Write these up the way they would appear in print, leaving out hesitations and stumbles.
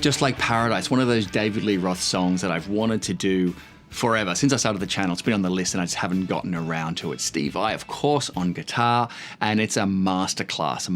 Just Like Paradise, one of those David Lee Roth songs that I've wanted to do forever. Since I started the channel, it's been on the list and I just haven't gotten around to it. Steve Vai, of course, on guitar, and it's a masterclass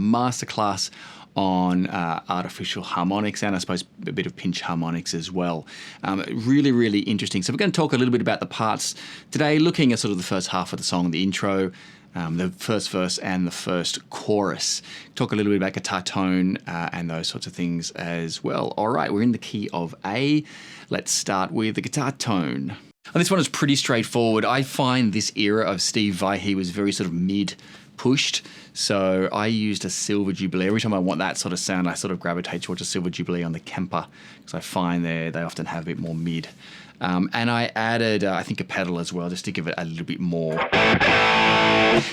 on artificial harmonics and I suppose a bit of pinch harmonics as well. Really, really interesting. So we're going to talk a little bit about the parts today, looking at sort of the first half of the song, the intro, the first verse and the first chorus. Talk a little bit about guitar tone and those sorts of things as well. All right, we're in the key of A. Let's start with the guitar tone. And this one is pretty straightforward. I find this era of Steve Vai, he was very sort of mid-pushed. So I used a Silver Jubilee. Every time I want that sort of sound, I sort of gravitate towards a Silver Jubilee on the Kemper because I find they often have a bit more mid. And I added, I think, a pedal as well, just to give it a little bit more.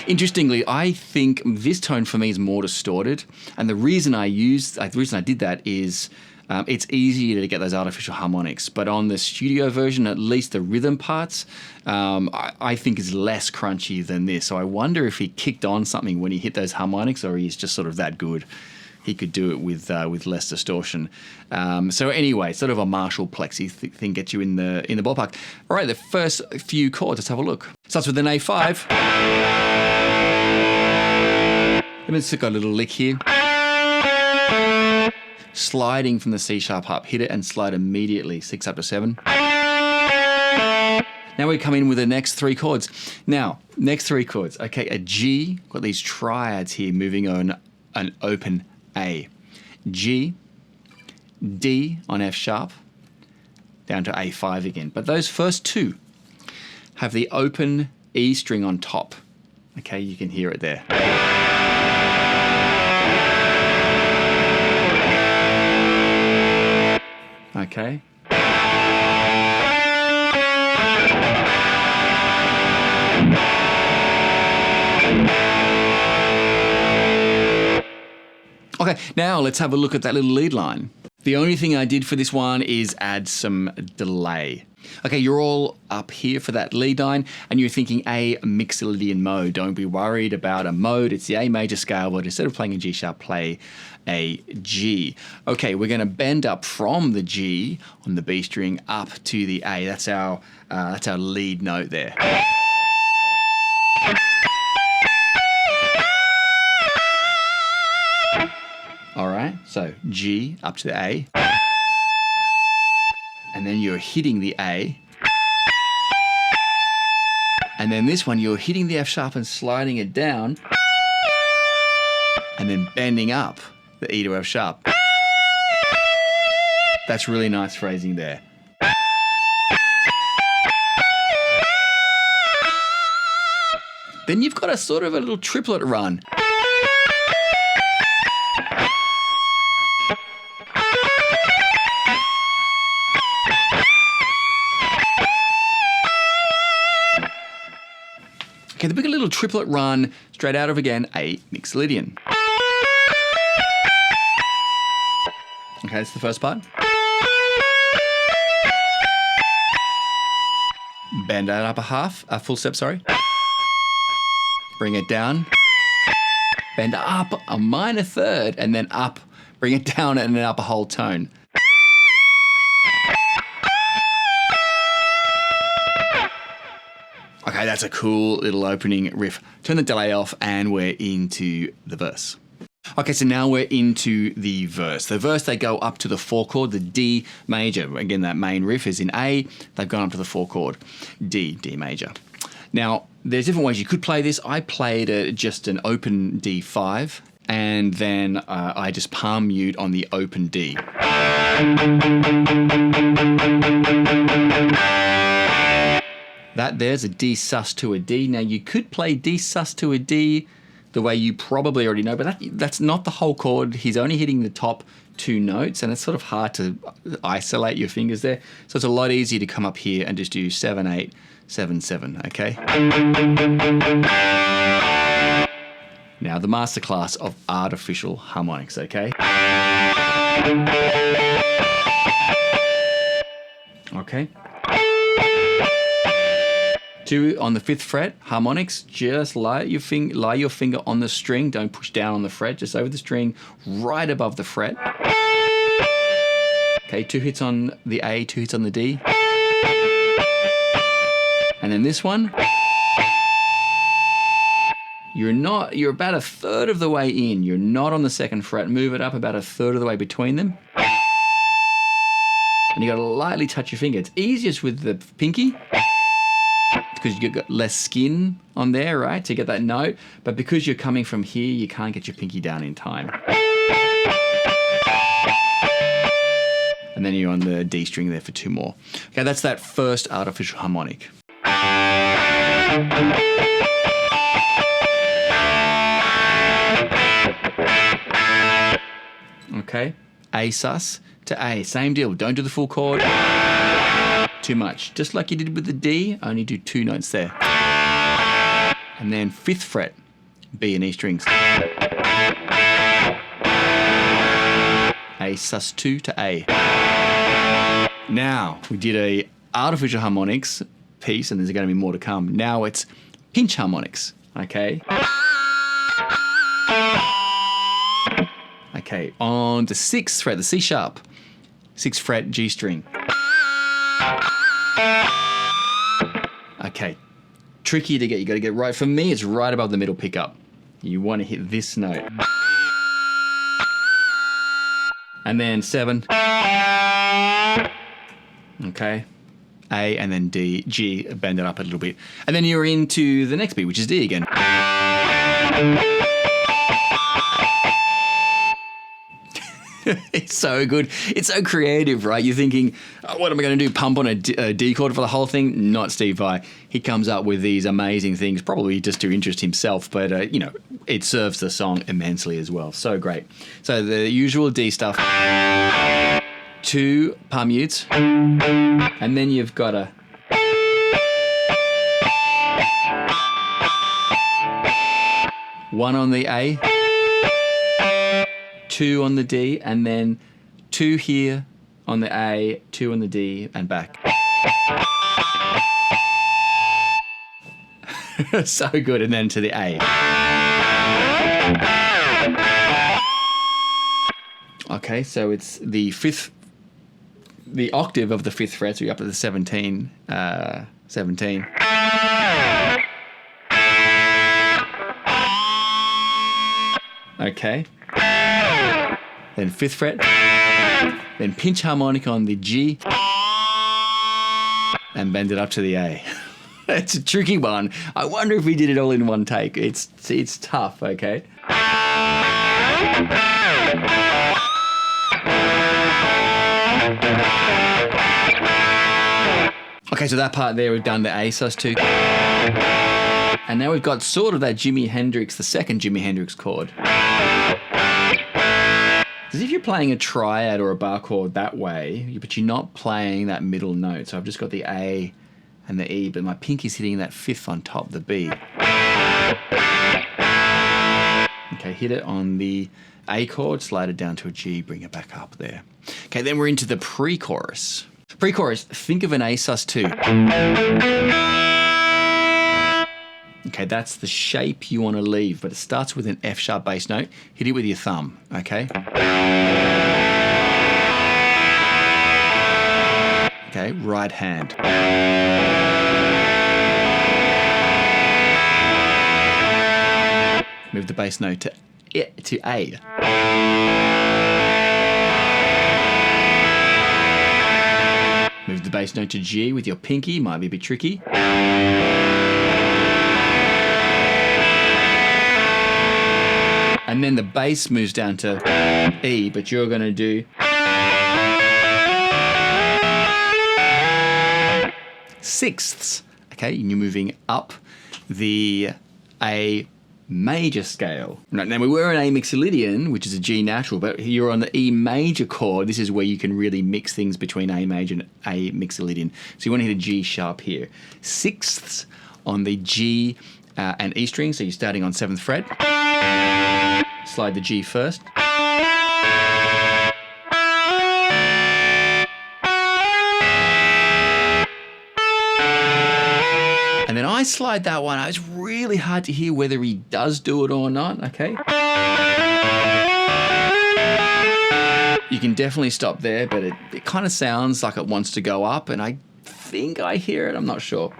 Interestingly, I think this tone for me is more distorted. And the reason I did that is it's easier to get those artificial harmonics. But on the studio version, at least the rhythm parts, I think is less crunchy than this. So I wonder if he kicked on something when he hit those harmonics, or he's just sort of that good. He could do it with less distortion. So anyway, sort of a Marshall plexi thing gets you in the ballpark. All right, the first few chords, let's have a look. Starts with an A5. Let me just got a little lick here. Sliding from the C sharp up, hit it and slide immediately, 6 up to 7. Now we come in with the next three chords. Now, next three chords. Okay, a G, got these triads here moving on an open A. G, D on F sharp, down to A5 again. But those first two have the open E string on top. Okay, you can hear it there. Okay. Okay, now let's have a look at that little lead line. The only thing I did for this one is add some delay. Okay, you're all up here for that lead line and you're thinking A Mixolydian mode. Don't be worried about a mode. It's the A major scale, but instead of playing a G sharp, play a G. Okay, we're going to bend up from the G on the B string up to the A. That's our lead note there. All right, so G up to the A. And then you're hitting the A. And then this one, you're hitting the F sharp and sliding it down. And then bending up the E to F sharp. That's really nice phrasing there. Then you've got a sort of a little triplet run. Okay, the big little triplet run straight out of, again, A Mixolydian. Okay, that's the first part. Bend that up a full step, sorry. Bring it down. Bend up a minor third, and then up. Bring it down and then up a whole tone. Okay, that's a cool little opening riff. Turn the delay off and we're into the verse. Okay, so now we're into the verse. The verse, they go up to the 4 chord, the D major. Again, that main riff is in A. They've gone up to the 4 chord, D major. Now, there's different ways you could play this. I played just an open D5, and then I just palm mute on the open D. That there's a D sus to a D. Now you could play D sus to a D the way you probably already know, but that's not the whole chord. He's only hitting the top 2 notes, and it's sort of hard to isolate your fingers there. So it's a lot easier to come up here and just do 7, 8, 7, 7, okay? Now the masterclass of artificial harmonics, okay? Okay. 2 on the 5th fret, harmonics, just lie your finger on the string, don't push down on the fret, just over the string, right above the fret. Okay, 2 hits on the A, 2 hits on the D. And then this one, you're about a third of the way in. You're not on the 2nd fret. Move it up about a third of the way between them. And you got to lightly touch your finger. It's easiest with the pinky because you've got less skin on there, right, to get that note. But because you're coming from here, you can't get your pinky down in time. And then you're on the D string there for 2 more. Okay, that's that first artificial harmonic. Okay, A sus to A, same deal. Don't do the full chord. Too much. Just like you did with the D, only do 2 notes there. And then 5th fret, B and E strings. A sus 2 to A. Now, we did a artificial harmonics piece, and there's going to be more to come. Now it's pinch harmonics, okay? Okay, on the 6th fret, the C sharp, 6th fret, G string. Okay, tricky to get, you got to get right. For me, it's right above the middle pickup. You want to hit this note. And then 7. Okay, A and then D, G, bend it up a little bit. And then you're into the next beat, which is D again. It's so good. It's so creative, right? You're thinking, oh, what am I going to do? Pump on a D chord for the whole thing? Not Steve Vai. He comes up with these amazing things, probably just to interest himself, but, you know, it serves the song immensely as well. So great. So the usual D stuff. 2 palm mutes. And then you've got a... one on the A. 2 on the D, and then 2 here on the A, 2 on the D, and back. So good, and then to the A. Okay, so it's the 5th, the octave of the 5th fret, so you're up to the 17. 17. Okay. Then 5th fret, then pinch harmonic on the G, and bend it up to the A. It's a tricky one. I wonder if we did it all in one take. It's tough, okay? Okay, so that part there, we've done the A sus2. And now we've got sort of that Jimi Hendrix, the second Jimi Hendrix chord. As if you're playing a triad or a bar chord that way, but you're not playing that middle note. So I've just got the A and the E, but my pinky's hitting that 5th on top, the B. Okay, hit it on the A chord, slide it down to a G, bring it back up there. Okay, then we're into the pre-chorus. Pre-chorus, think of an A sus2. Okay, that's the shape you want to leave, but it starts with an F sharp bass note. Hit it with your thumb, okay? Okay, right hand. Move the bass note to A. Move the bass note to G with your pinky, might be a bit tricky. And then the bass moves down to E, but you're going to do sixths. Okay, and you're moving up the A major scale. Now we were in A mixolydian, which is a G natural, but you're on the E major chord. This is where you can really mix things between A major and A mixolydian. So you want to hit a G sharp here. Sixths on the G and E string, so you're starting on 7th fret. Slide the G first. And then I slide that one out. It's really hard to hear whether he does do it or not, okay? You can definitely stop there, but it kind of sounds like it wants to go up, and I think I hear it. I'm not sure.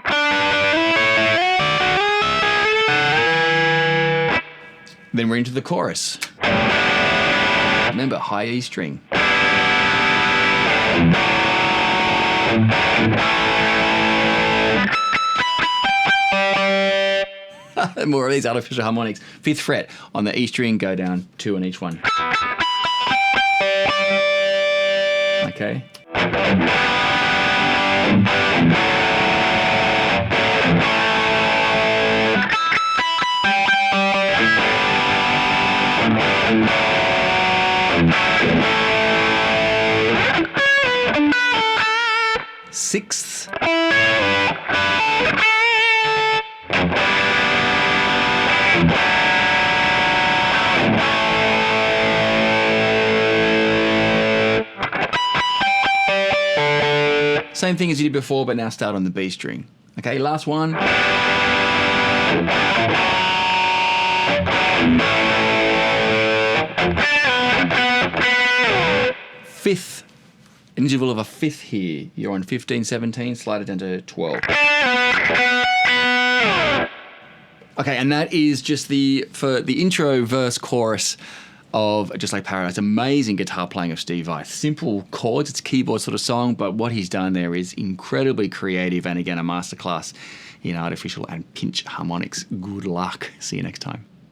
Then we're into the chorus. Remember, high E string. More of these artificial harmonics. 5th fret on the E string, go down 2 on each one. Okay. Sixth. Same thing as you did before, but now start on the B string. Okay, last one. 5th. Interval of a 5th here. You're on 15, 17, slide it down to 12. Okay, and that is just for the intro, verse, chorus of Just Like Paradise. Amazing guitar playing of Steve Vai. Simple chords, it's a keyboard sort of song, but what he's done there is incredibly creative, and again, a masterclass in artificial and pinch harmonics. Good luck. See you next time.